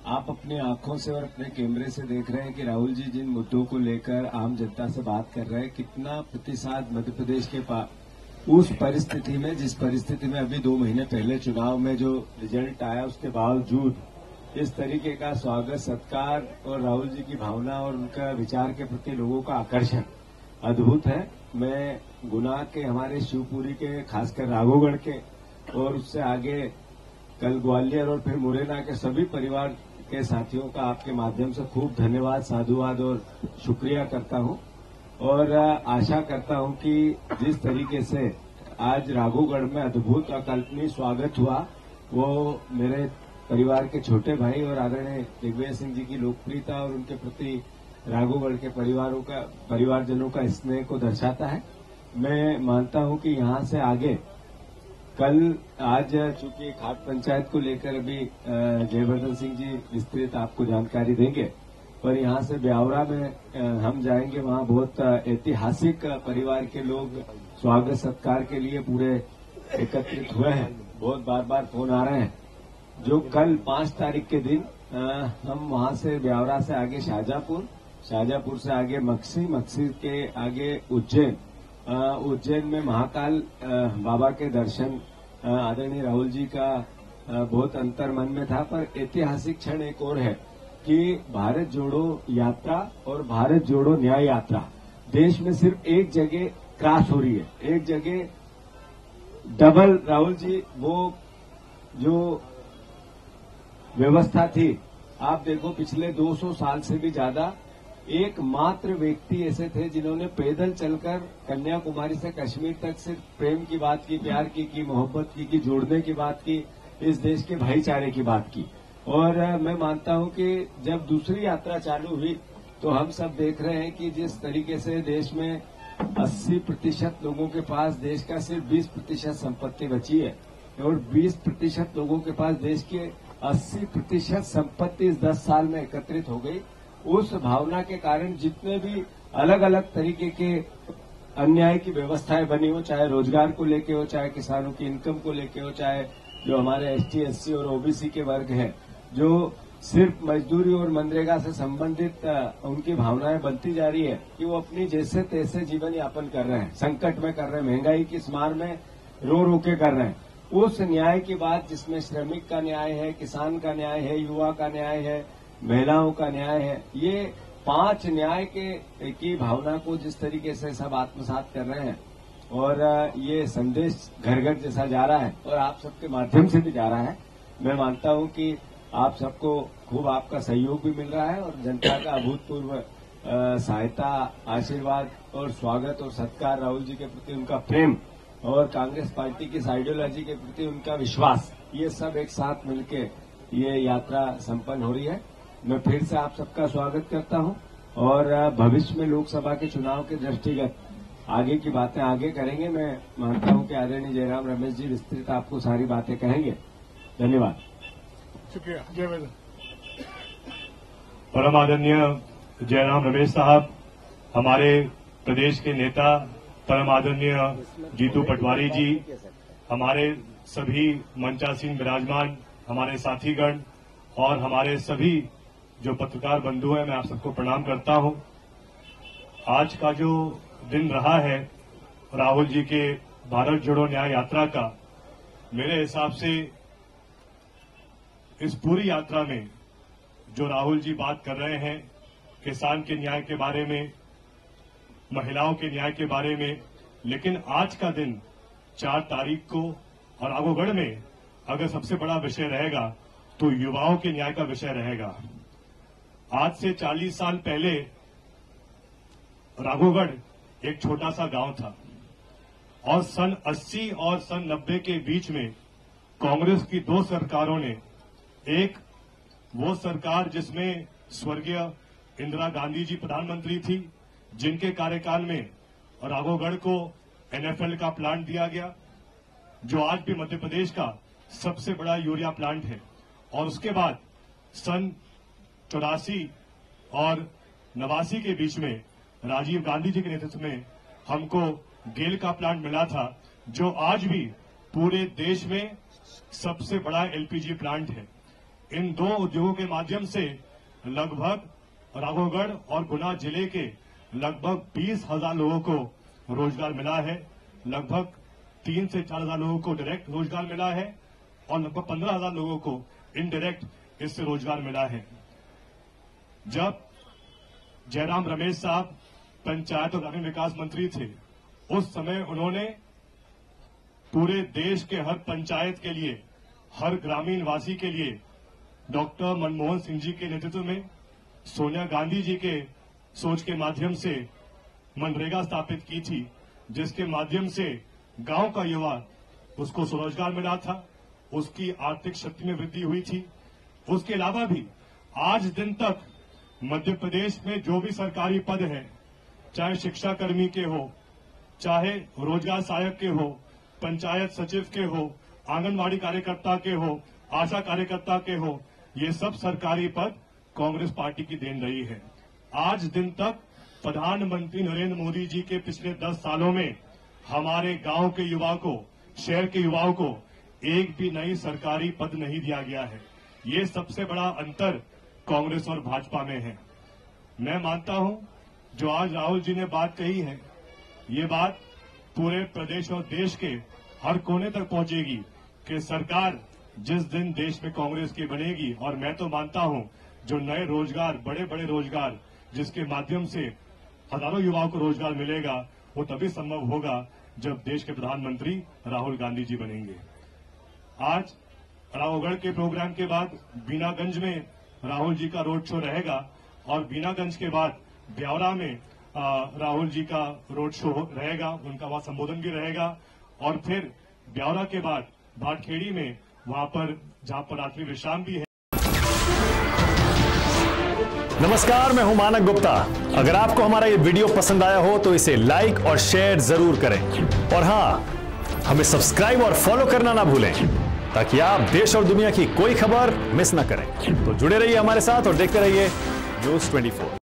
आप अपनी आंखों से और अपने कैमरे से देख रहे हैं कि राहुल जी जिन मुद्दों को लेकर आम जनता से बात कर रहे हैं, कितना प्रतिशत मध्य प्रदेश के उस परिस्थिति में, जिस परिस्थिति में अभी 2 महीने पहले चुनाव में जो रिजल्ट आया उसके बावजूद इस तरीके का स्वागत, सत्कार और राहुल जी की भावना और उनका विचार के प्रति लोगों का आकर्षण अद्भुत है। मैं गुना के, हमारे शिवपुरी के, खासकर राघोगढ़ के और उससे आगे कल ग्वालियर और फिर मुरैना के सभी परिवार के साथियों का आपके माध्यम से खूब धन्यवाद, साधुवाद और शुक्रिया करता हूं और आशा करता हूं कि जिस तरीके से आज राघोगढ़ में अद्भुत अकल्पनीय स्वागत हुआ, वो मेरे परिवार के छोटे भाई और आदरणीय दिग्विजय सिंह जी की लोकप्रियता और उनके प्रति राघोगढ़ के परिवारजनों का स्नेह को दर्शाता है। मैं मानता हूं कि यहां से आगे आज चूंकि खाट पंचायत को लेकर अभी जयवर्धन सिंह जी विस्तृत आपको जानकारी देंगे, पर यहां से ब्यावरा में हम जाएंगे, वहां बहुत ऐतिहासिक परिवार के लोग स्वागत सत्कार के लिए पूरे एकत्रित हुए हैं। बहुत बार बार फोन आ रहे हैं। जो कल 5 तारीख के दिन हम वहां से ब्यावरा से आगे शाहजहांपुर से आगे मक्सी के आगे उज्जैन में महाकाल बाबा के दर्शन आदरणीय राहुल जी का बहुत अंतर मन में था। पर ऐतिहासिक क्षण एक और है कि भारत जोड़ो यात्रा और भारत जोड़ो न्याय यात्रा देश में सिर्फ एक जगह क्रॉस हो रही है, एक जगह डबल। राहुल जी, वो जो व्यवस्था थी, आप देखो पिछले 200 साल से भी ज्यादा एकमात्र व्यक्ति ऐसे थे जिन्होंने पैदल चलकर कन्याकुमारी से कश्मीर तक सिर्फ प्रेम की बात की, प्यार की मोहब्बत की, जोड़ने की बात की, इस देश के भाईचारे की बात की। और मैं मानता हूं कि जब दूसरी यात्रा चालू हुई तो हम सब देख रहे हैं कि जिस तरीके से देश में 80% लोगों के पास देश का सिर्फ 20% संपत्ति बची है और 20% लोगों के पास देश के 80% संपत्ति इस 10 साल में एकत्रित हो गई। उस भावना के कारण जितने भी अलग अलग तरीके के अन्याय की व्यवस्थाएं बनी हो, चाहे रोजगार को लेके हो, चाहे किसानों की इनकम को लेके हो, चाहे जो हमारे एसटी, एससी और ओबीसी के वर्ग हैं, जो सिर्फ मजदूरी और मनरेगा से संबंधित उनकी भावनाएं बनती जा रही है कि वो अपनी जैसे तैसे जीवन यापन कर रहे हैं, संकट में कर रहे हैं, महंगाई की इस मार में रो के कर रहे हैं। उस न्याय की बात जिसमें श्रमिक का न्याय है, किसान का न्याय है, युवा का न्याय है, महिलाओं का न्याय है, ये 5 न्याय की भावना को जिस तरीके से सब आत्मसात कर रहे हैं और ये संदेश घर घर जैसा जा रहा है और आप सबके माध्यम से भी जा रहा है। मैं मानता हूं कि आप सबको खूब आपका सहयोग भी मिल रहा है और जनता का अभूतपूर्व सहायता, आशीर्वाद और स्वागत और सत्कार, राहुल जी के प्रति उनका प्रेम और कांग्रेस पार्टी की आइडियोलॉजी के प्रति उनका विश्वास, ये सब एक साथ मिलकर ये यात्रा संपन्न हो रही है। मैं फिर से आप सबका स्वागत करता हूं और भविष्य में लोकसभा के चुनाव के दृष्टिगत आगे की बातें आगे करेंगे। मैं मानता हूं कि आदरणीय जयराम रमेश जी विस्तृत आपको सारी बातें कहेंगे। धन्यवाद। शुक्रिया। जयवर्धन। परम आदरणीय जयराम रमेश साहब, हमारे प्रदेश के नेता परम आदरणीय जीतू पटवारी जी, हमारे सभी मंचासीन विराजमान हमारे साथीगण और हमारे सभी जो पत्रकार बंधु हैं, मैं आप सबको प्रणाम करता हूं। आज का जो दिन रहा है राहुल जी के भारत जोड़ो न्याय यात्रा का, मेरे हिसाब से इस पूरी यात्रा में जो राहुल जी बात कर रहे हैं, किसान के न्याय के बारे में, महिलाओं के न्याय के बारे में, लेकिन आज का दिन 4 तारीख को और राघोगढ़ में अगर सबसे बड़ा विषय रहेगा तो युवाओं के न्याय का विषय रहेगा। आज से 40 साल पहले राघोगढ़ एक छोटा सा गांव था और सन 80 और सन 90 के बीच में कांग्रेस की 2 सरकारों ने, एक वो सरकार जिसमें स्वर्गीय इंदिरा गांधी जी प्रधानमंत्री थी, जिनके कार्यकाल में राघोगढ़ को एनएफएल का प्लांट दिया गया, जो आज भी मध्य प्रदेश का सबसे बड़ा यूरिया प्लांट है, और उसके बाद सन 84 और 89 के बीच में राजीव गांधी जी के नेतृत्व में हमको गेल का प्लांट मिला था, जो आज भी पूरे देश में सबसे बड़ा एलपीजी प्लांट है। इन 2 उद्योगों के माध्यम से लगभग राघवगढ़ और गुना जिले के लगभग 20,000 लोगों को रोजगार मिला है। लगभग 3 से 4,000 लोगों को डायरेक्ट रोजगार मिला है और लगभग 15,000 लोगों को इनडायरेक्ट इससे रोजगार मिला है। जब जयराम रमेश साहब पंचायत और ग्रामीण विकास मंत्री थे, उस समय उन्होंने पूरे देश के हर पंचायत के लिए, हर ग्रामीण वासी के लिए डॉक्टर मनमोहन सिंह जी के नेतृत्व में, सोनिया गांधी जी के सोच के माध्यम से मनरेगा स्थापित की थी, जिसके माध्यम से गांव का युवा उसको स्वरोजगार मिला था, उसकी आर्थिक शक्ति में वृद्धि हुई थी। उसके अलावा भी आज दिन तक मध्य प्रदेश में जो भी सरकारी पद है, चाहे शिक्षा कर्मी के हो, चाहे रोजगार सहायक के हो, पंचायत सचिव के हो, आंगनवाड़ी कार्यकर्ता के हो, आशा कार्यकर्ता के हो, ये सब सरकारी पद कांग्रेस पार्टी की देन रही है। आज दिन तक प्रधानमंत्री नरेंद्र मोदी जी के पिछले 10 सालों में हमारे गांव के युवा को, शहर के युवाओं को एक भी नई सरकारी पद नहीं दिया गया है। ये सबसे बड़ा अंतर कांग्रेस और भाजपा में है। मैं मानता हूं जो आज राहुल जी ने बात कही है, ये बात पूरे प्रदेश और देश के हर कोने तक पहुंचेगी कि सरकार जिस दिन देश में कांग्रेस की बनेगी, और मैं तो मानता हूं जो नए रोजगार, बड़े बड़े रोजगार जिसके माध्यम से हजारों युवाओं को रोजगार मिलेगा, वो तभी संभव होगा जब देश के प्रधानमंत्री राहुल गांधी जी बनेंगे। आज राघवगढ़ के प्रोग्राम के बाद बीनागंज में राहुल जी का रोड शो रहेगा और बीनागंज के बाद ब्यावरा में राहुल जी का रोड शो रहेगा, उनका वहां संबोधन भी रहेगा। और फिर ब्यावरा के बाद भाटखेड़ी में, वहां पर जहां पर रात्रि विश्राम भी है। नमस्कार, मैं हूं मानक गुप्ता। अगर आपको हमारा ये वीडियो पसंद आया हो तो इसे लाइक और शेयर जरूर करें, और हां, हमें सब्सक्राइब और फॉलो करना ना भूलें ताकि आप देश और दुनिया की कोई खबर मिस ना करें। तो जुड़े रहिए हमारे साथ और देखते रहिए न्यूज़ 24।